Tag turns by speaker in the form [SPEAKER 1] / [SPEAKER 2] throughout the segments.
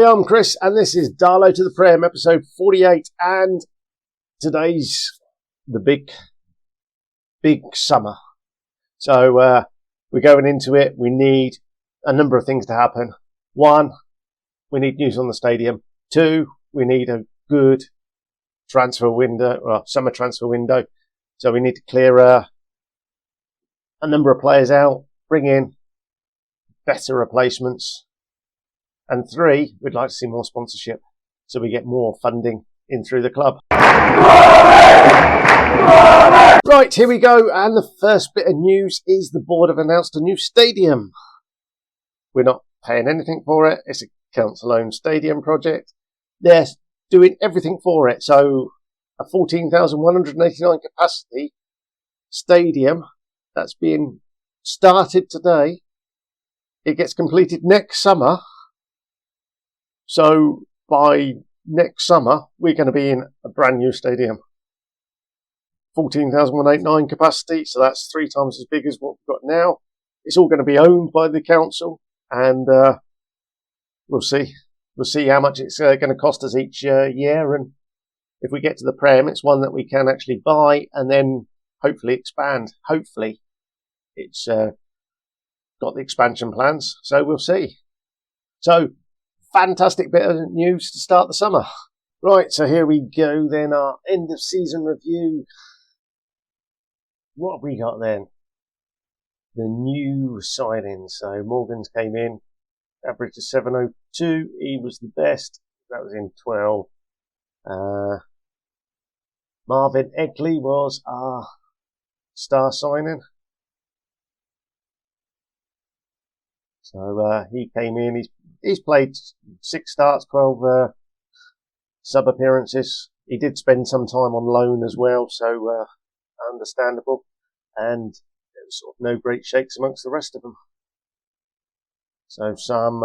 [SPEAKER 1] I'm Chris, and this is Darlo To The Prem, episode 48, and today's the big summer. So we're going into it. We need a number of things to happen. One, we need news on the stadium. Two, we need a good transfer window, well, summer transfer window. So we need to clear a number of players out, bring in better replacements. And three, we'd like to see more sponsorship so we get more funding in through the club. Right, here we go. And the first bit of news is the board have announced a new stadium. We're not paying anything for it. It's a council-owned stadium project. They're doing everything for it. So a 14,189 capacity stadium that's being started today. It gets completed next summer. So by next summer, we're going to be in a brand new stadium. 14,189 capacity, so that's 3 times as big as what we've got now. It's all going to be owned by the council, and we'll see. We'll see how much it's going to cost us each year, and if we get to the Prem, it's one that we can actually buy and then hopefully expand. Hopefully, it's got the expansion plans, so we'll see. So, fantastic bit of news to start the summer. Right, so here we go then, our end of season review. What have we got then? The new signings. So Morgan's came in, average of 702. He was the best. That was in 12. Marvin Egley was our star signing. So he came in. He's played 6 starts, 12 sub appearances. He did spend some time on loan as well, so understandable. And there was sort of no great shakes amongst the rest of them. So some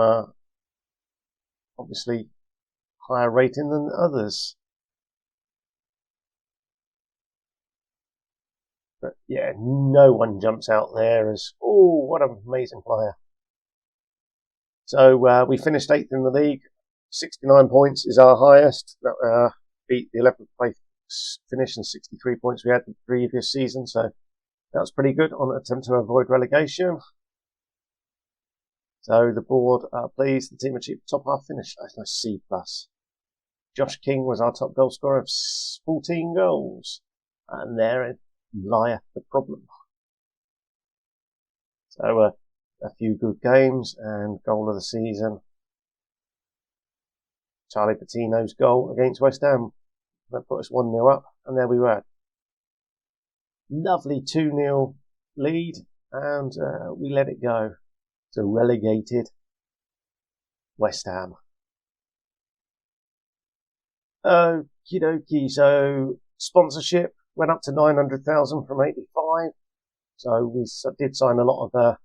[SPEAKER 1] obviously higher rating than others. But yeah, no one jumps out there as, oh, what an amazing player. So we finished 8th in the league. 69 points is our highest. Beat the 11th place finish and 63 points we had the previous season. So that was pretty good on an attempt to avoid relegation. So the board are pleased. The team achieved top half finish. That's a C+. Josh King was our top goal scorer of 14 goals. And there lieth the problem. So a few good games and goal of the season. Charlie Patino's goal against West Ham. That put us 1-0 up, and there we were. Lovely 2-0 lead, and we let it go to relegated West Ham. Okie dokie, so sponsorship went up to 900,000 from 85. So we did sign a lot of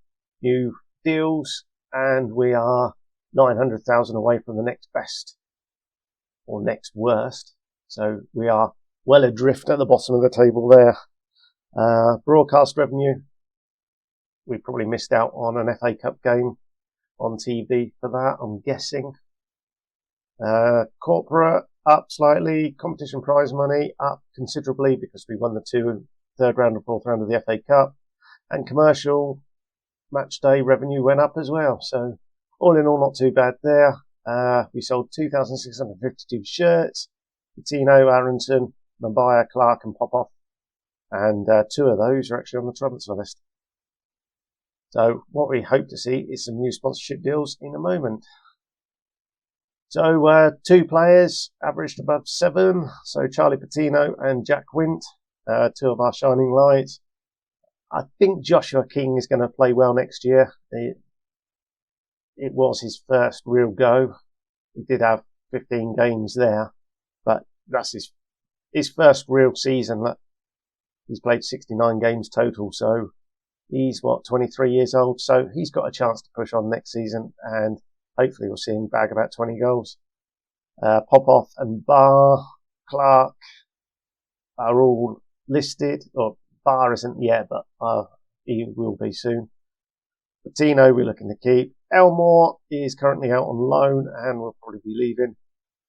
[SPEAKER 1] new deals, and we are 900,000 away from the next best or next worst. So we are well adrift at the bottom of the table there. Broadcast revenue, we probably missed out on an FA Cup game on TV for that, I'm guessing. Corporate up slightly, competition prize money up considerably because we won the 3rd round and 4th round of the FA Cup, and commercial match day revenue went up as well. So all in all, not too bad there. We sold 2,652 shirts. Patino, Aronson, Mabaya, Clark and Popoff. And 2 of those are actually on the transfer list. So what we hope to see is some new sponsorship deals in a moment. So 2 players averaged above 7. So Charlie Patino and Jack Wint, 2 of our shining lights. I think Joshua King is going to play well next year. It was his first real go. He did have 15 games there, but that's his first real season. He's played 69 games total, so he's 23 years old, so he's got a chance to push on next season, and hopefully we'll see him bag about 20 goals. Popoff and Barr, Clark are all listed, or Barr isn't yet, but he will be soon. Patino we're looking to keep, Elmore is currently out on loan and will probably be leaving.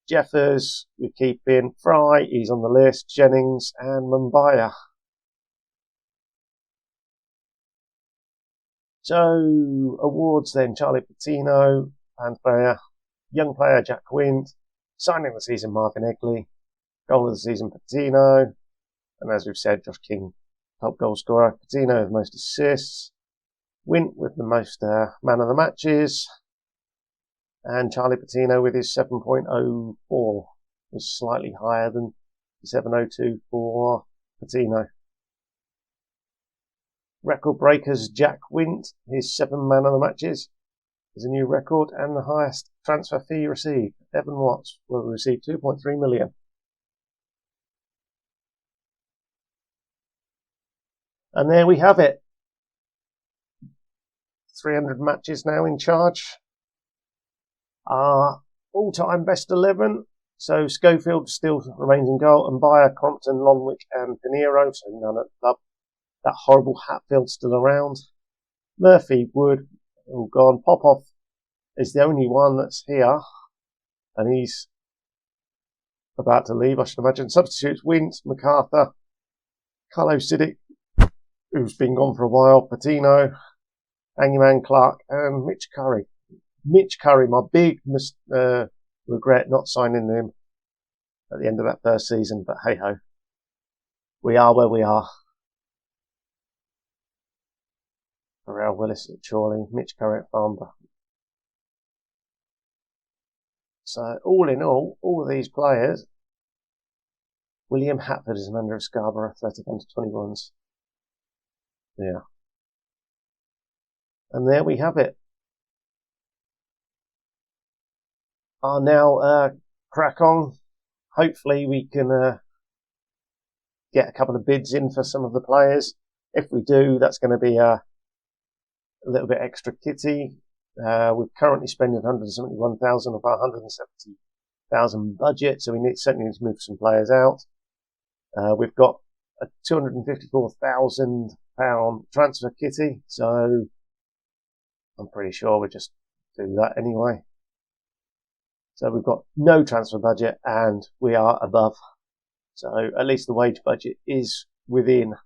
[SPEAKER 1] Jeffers, we're keeping. Fry, he's on the list. Jennings and Mumbai. So, awards then. Charlie Patino, band player. Young player, Jack Quint. Signing of the season, Marvin Egley. Goal of the season, Patino. And as we've said, Josh King, top goal scorer. Patino with the most assists. Wint with the most man of the matches. And Charlie Patino with his 7.04 was slightly higher than the 7.02 for Patino. Record breakers, Jack Wint, his 7 man of the matches is a new record, and the highest transfer fee received. Evan Watts will receive 2.3 million. And there we have it. 300 matches now in charge. Our all-time best 11. So Schofield still remains in goal, and Bayer, Compton, Lonwick and Pinheiro, so none at the club. That horrible Hatfield still around. Murphy, Wood, all gone. Popov is the only one that's here, and he's about to leave, I should imagine. Substitutes, Wint, MacArthur, Carlo Sidic, who's been gone for a while, Patino, Angman Clark, and Mitch Curry. Mitch Curry, my big regret not signing him at the end of that first season, but hey ho, we are where we are. Pharrell Willis at Chorley, Mitch Curry at Farnborough. So all in all of these players, William Hatford is a member of Scarborough Athletic under 21s. Yeah. And there we have it. I'll now crack on. Hopefully we can get a couple of bids in for some of the players. If we do, that's going to be a little bit extra kitty. We're currently spending 171,000 of our 170,000 budget, so we certainly need to move some players out. We've got a £254,000 transfer kitty, so I'm pretty sure we'll just do that anyway. So we've got no transfer budget and we are above. So at least the wage budget is within.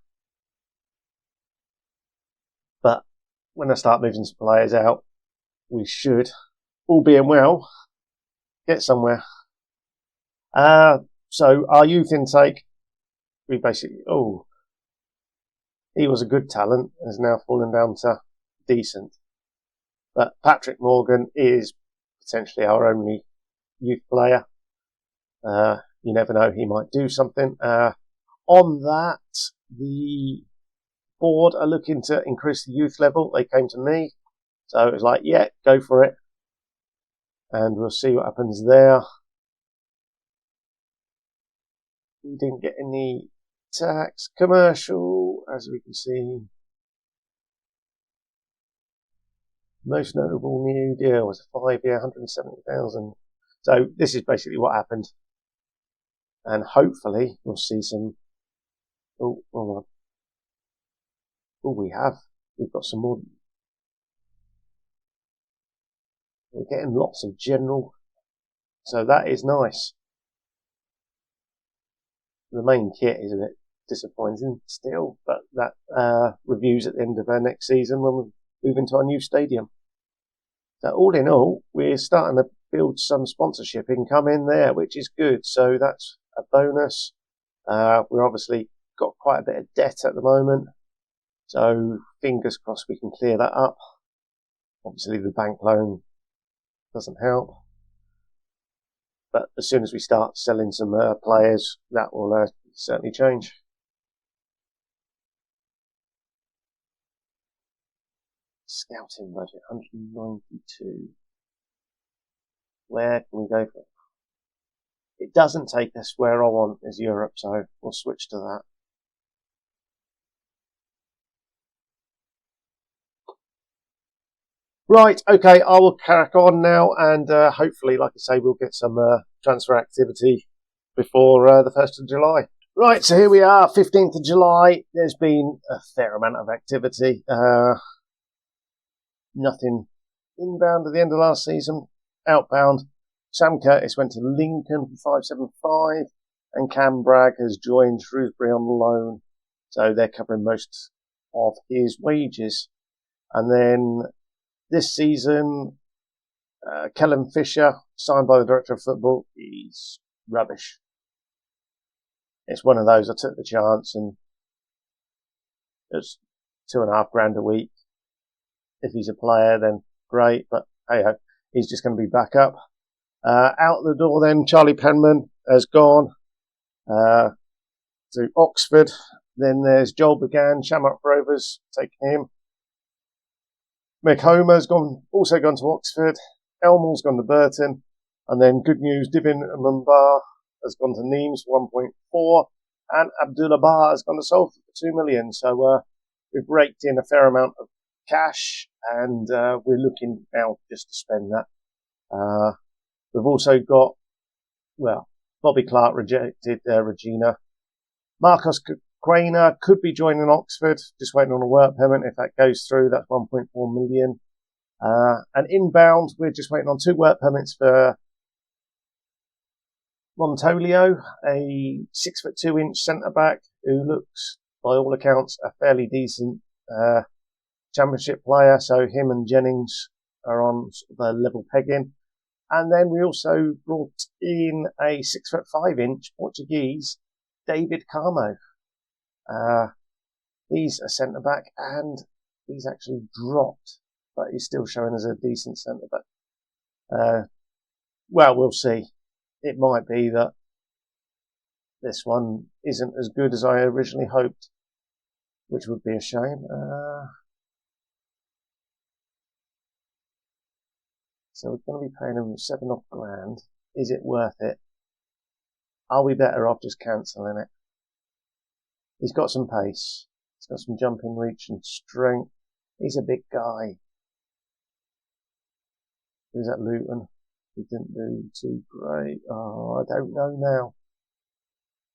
[SPEAKER 1] But when I start moving some players out, we should, all being well, get somewhere. So our youth intake, we basically, he was a good talent, has now fallen down to decent. But Patrick Morgan is potentially our only youth player. You never know, he might do something. On that, the board are looking to increase the youth level. They came to me, so it was like, yeah, go for it, and we'll see what happens there. We didn't get any tax commercial, as we can see. Most notable new deal was a 5-year, 170,000. So this is basically what happened, and hopefully we'll see some. We've got some more. We're getting lots of general, so that is nice. The main kit is a bit disappointing still, but that reviews at the end of our next season when we move into our new stadium. So all in all, we're starting to build some sponsorship income in there, which is good. So that's a bonus. We're obviously got quite a bit of debt at the moment, so fingers crossed we can clear that up. Obviously the bank loan doesn't help, but as soon as we start selling some players, that will certainly change. Scouting budget 192. Where can we go for it? It doesn't take us where I want, is Europe, so we'll switch to that. Right, okay, I will crack on now, and hopefully, like I say, we'll get some transfer activity before the 1st of July. Right, so here we are, 15th of July. There's been a fair amount of activity. Nothing inbound at the end of last season. Outbound, Sam Curtis went to Lincoln for 575, and Cam Bragg has joined Shrewsbury on loan, so they're covering most of his wages. And then this season, Kellen Fisher, signed by the Director of Football, he's rubbish. It's one of those, I took the chance, and it's $2,500 a week. If he's a player, then great, but hey, he's just going to be back up. Out the door then, Charlie Penman has gone to Oxford. Then there's Joel Began, Shamrock Rovers, taking him. Mick Homer's also gone to Oxford. Elmell's gone to Burton. And then good news, Divin Mumbar has gone to Nîmes for 1.4. And Abdullah Bar has gone to Salford for 2 million. So we've raked in a fair amount of cash, and we're looking now just to spend that. We've also got, Bobby Clark rejected Regina. Marcos Quainer could be joining Oxford, just waiting on a work permit. If that goes through, that's 1.4 million. And inbound, we're just waiting on 2 work permits for Montolio, a 6'2" centre-back who looks, by all accounts, a fairly decent championship player. So him and Jennings are on sort of a level pegging. And then we also brought in a 6'5" Portuguese, David Carmo. He's a centre-back, and he's actually dropped, but he's still showing as a decent centre-back. We'll see. It might be that this one isn't as good as I originally hoped, which would be a shame. So we're going to be paying him $7 grand. Is it worth it? Are we better off just cancelling it? He's got some pace. He's got some jumping reach and strength. He's a big guy. He was at Luton. He didn't do too great. Oh, I don't know now.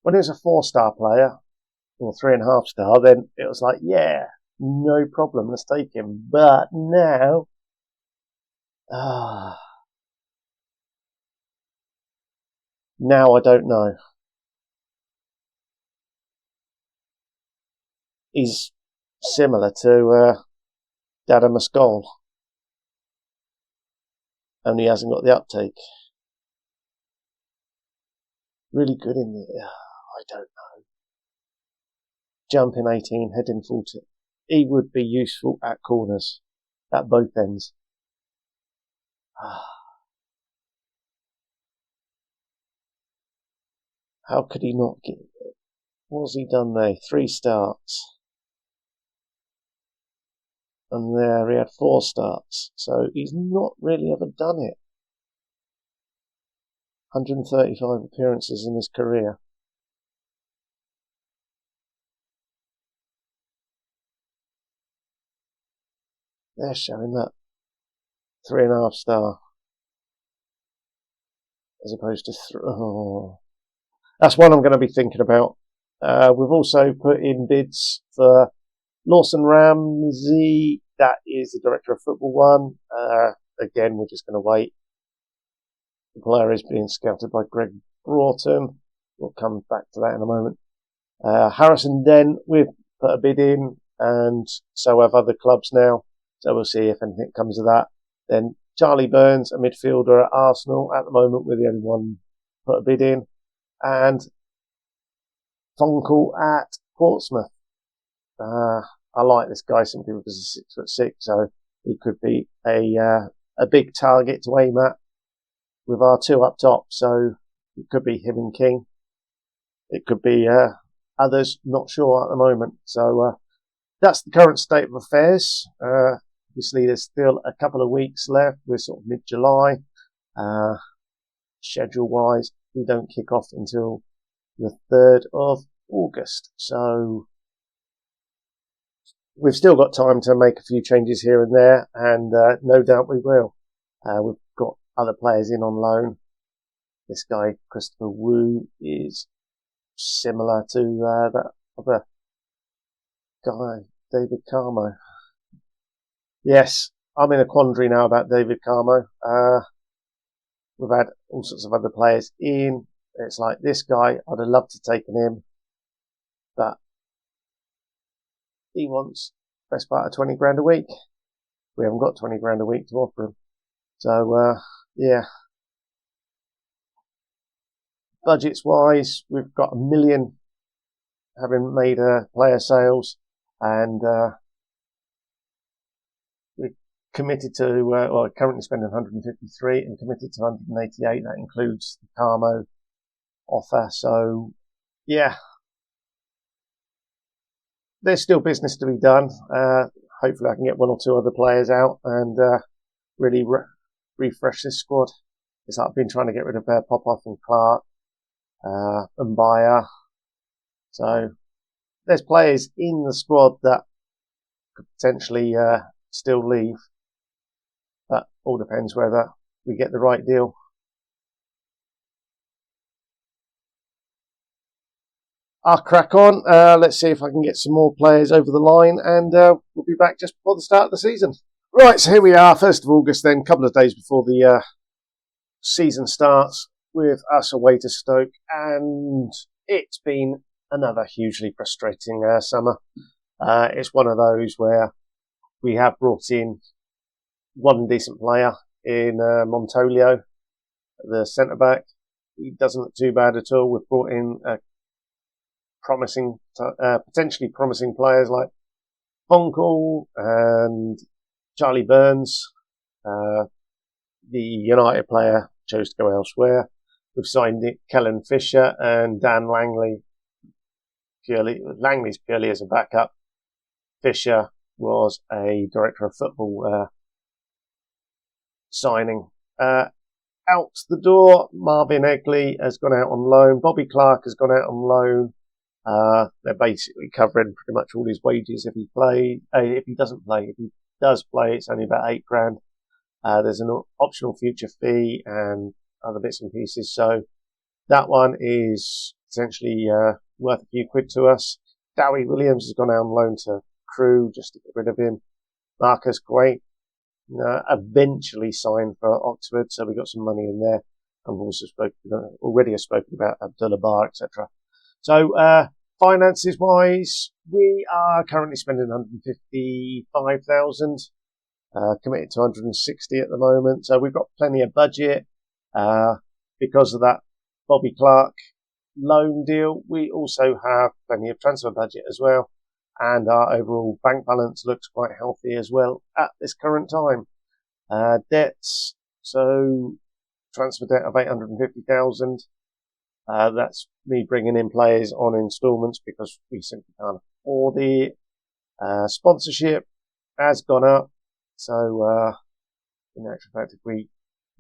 [SPEAKER 1] When he was a 4-star player, or 3.5 star, then it was like, yeah, no problem, let's take him. But now, now I don't know. He's similar to Dada Muscol, only he hasn't got the uptake. Really good in the, I don't know. Jumping 18, heading 40. He would be useful at corners, at both ends. How could he not get it? What's he done there? 3 starts. And there he had 4 starts. So he's not really ever done it. 135 appearances in his career. They're showing that 3.5 star. As opposed to that's one I'm going to be thinking about. We've also put in bids for Lawson Ramsey. That is the Director of Football one. Again, we're just going to wait. The player is being scouted by Greg Broughton. We'll come back to that in a moment. Harrison Dent, we've put a bid in, and so have other clubs now. So we'll see if anything comes of that. Then Charlie Burns, a midfielder at Arsenal. At the moment, we're the only one put a bid in. And Fonkel at Portsmouth. I like this guy simply because he's 6'6", so he could be a big target to aim at with our 2 up top. So it could be him and King. It could be others, not sure at the moment. So that's the current state of affairs. Obviously, there's still a couple of weeks left. We're sort of mid-July. Schedule-wise, we don't kick off until the 3rd of August. So we've still got time to make a few changes here and there, and no doubt we will. We've got other players in on loan. This guy, Christopher Wu, is similar to that other guy, David Carmo. Yes, I'm in a quandary now about David Carmo. We've had all sorts of other players in. It's like this guy, I'd have loved to take him, but he wants best part of 20 grand a week. We haven't got 20 grand a week to offer him. So, yeah. Budgets wise, we've got 1 million having made player sales, and we're committed to, or currently spending 153 and committed to 188. That includes the Carmo offer. So, yeah, there's still business to be done. Hopefully I can get one or two other players out and really refresh this squad. It's like I've been trying to get rid of Popoff and Clark and Bayer. So there's players in the squad that could potentially still leave. But all depends whether we get the right deal. I'll crack on. Let's see if I can get some more players over the line, and we'll be back just before the start of the season. Right, so here we are, 1st of August then, a couple of days before the season starts, with us away to Stoke, and it's been another hugely frustrating summer. It's one of those where we have brought in one decent player in Montolio, the centre-back. He doesn't look too bad at all. We've brought in potentially promising players like Fonkel and Charlie Burns. The United player chose to go elsewhere. We've signed Kellen Fisher and Dan Langley. Langley's purely as a backup. Fisher was a director of football signing. Out the door, Marvin Egley has gone out on loan. Bobby Clark has gone out on loan. They're basically covering pretty much all his wages if he doesn't play. If he does play, it's only about £8 grand. There's an optional future fee and other bits and pieces. So that one is essentially worth a few quid to us. Dowie Williams has gone out on loan to Crewe just to get rid of him. Marcus Quaint eventually signed for Oxford, so we got some money in there. I've also already spoken about Abdullah Bar, etc. So finances wise, we are currently spending 155,000. Committed to 160 at the moment, so we've got plenty of budget. Because of that Bobby Clark loan deal, we also have plenty of transfer budget as well, and our overall bank balance looks quite healthy as well at this current time. Debts, so transfer debt of 850,000. That's me bringing in players on instalments because we simply can't afford it. Sponsorship has gone up. So, in actual fact, if we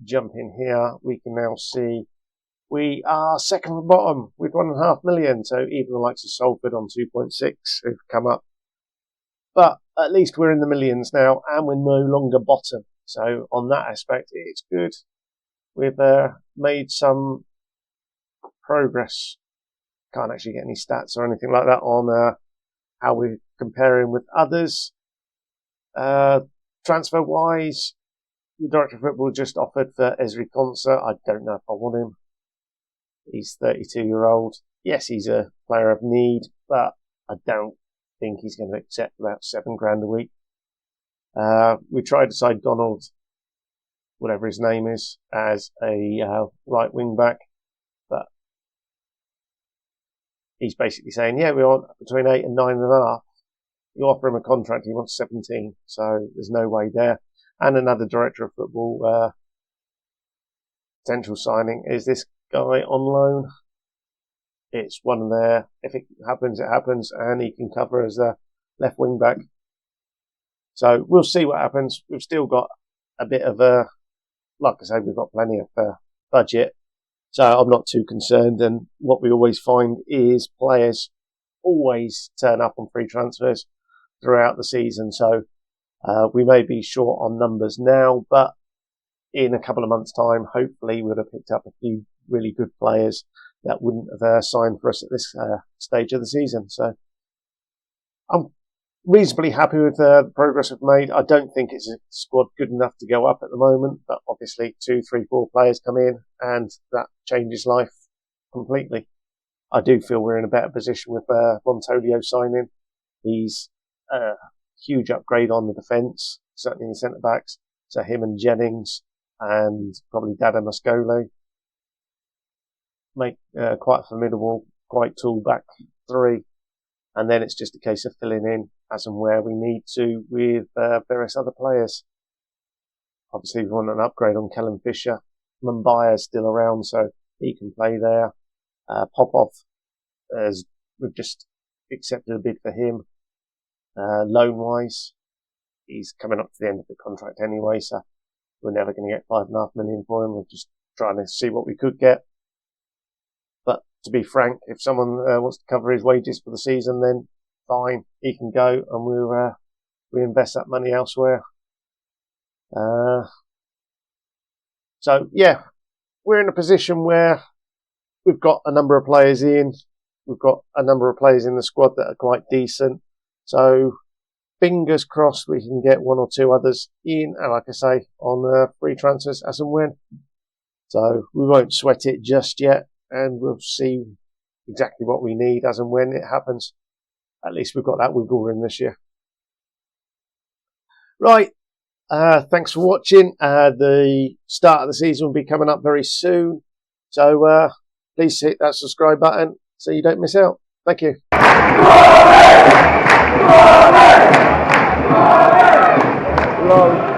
[SPEAKER 1] jump in here, we can now see we are second from bottom with 1.5 million. So even the likes of Salford on 2.6 have come up. But at least we're in the millions now, and we're no longer bottom. So on that aspect, it's good. We've made some progress. Can't actually get any stats or anything like that on how we're comparing with others. Transfer wise, the director of football just offered for Esri Konsa. I don't know if I want him. He's 32-year-old. Yes, he's a player of need, but I don't think he's going to accept about £7 grand a week. We tried to sign Donald, whatever his name is, as a right wing back, but he's basically saying, yeah, we want between 8 and 9.5. You offer him a contract, he wants 17, so there's no way there. And another director of football potential signing is this guy on loan. It's one there. If it happens, it happens, and he can cover as a left wing back. So we'll see what happens. We've still got a bit of like I say, we've got plenty of budget, so I'm not too concerned. And what we always find is players always turn up on free transfers throughout the season. So we may be short on numbers now, but in a couple of months' time, hopefully we'll have picked up a few really good players that wouldn't have signed for us at this stage of the season. So I'm reasonably happy with the progress we've made. I don't think it's a squad good enough to go up at the moment, but obviously 2, 3, 4 players come in and that changes life completely. I do feel we're in a better position with Montolio signing. He's a huge upgrade on the defence, certainly in the centre-backs. So him and Jennings and probably Dada Mascolo make quite a formidable, quite tall back three. And then it's just a case of filling in as and where we need to with various other players. Obviously, we want an upgrade on Kellen Fisher. Mumbaya's still around, so he can play there. Popov, as we've just accepted a bid for him. Loan-wise, he's coming up to the end of the contract anyway, so we're never going to get $5.5 million for him. We're just trying to see what we could get. But to be frank, if someone wants to cover his wages for the season, then fine, he can go, and we'll reinvest that money elsewhere. So yeah, we're in a position where we've got a number of players in. We've got a number of players in the squad that are quite decent. So fingers crossed we can get 1 or 2 others in, and like I say, on free transfers as and when. So we won't sweat it just yet, and we'll see exactly what we need as and when it happens. At least we've got that wiggle room this year. Right. Thanks for watching. The start of the season will be coming up very soon. So please hit that subscribe button so you don't miss out. Thank you. Hello.